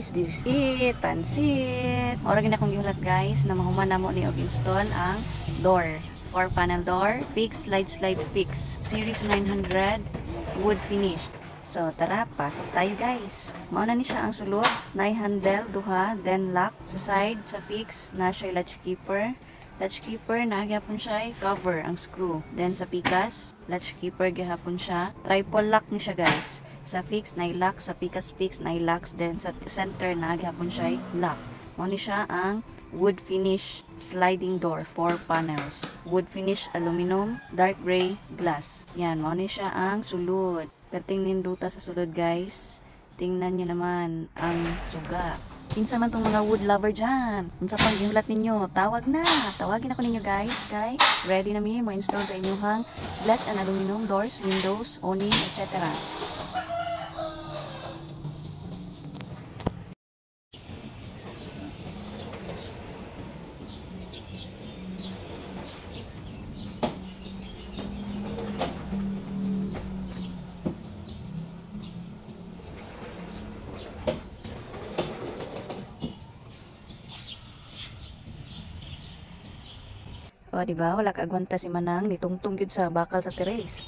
this is it, pansit. Ora gina akong gihulat guys na mahuman namo ni og install ang door. 4-panel door, fix, slide fix. Series 900 wood finish. So tara, pasok tayo guys. Mauna ni siya ang sulod, na handle duha, then lock sa side sa fix na siya latch keeper. Latch keeper na gihapon siya cover ang screw. Then sa pikas, latch keeper gihapon siya. Triple lock ni siya guys. Sa fix na lock, sa pikas fix na locks, then sa center na gihapon siya lock. Mao ni siya ang wood finish sliding door, 4 panels. Wood finish aluminum, dark gray glass. Yan, mao ni siya ang sulod. Perting ninduta sa sulod guys. Tingnan niyo naman ang suga. Kinsa man tong mga wood lover dyan. Unsa pang gihulat ninyo, tawag na. Tawagin ako ninyo guys. Kay ready na mi mo install sa inyong glass and aluminum doors, windows, awning, etc. O, diba? Wala kaagwanta si Manang nitungtong yun sa bakal sa terrace.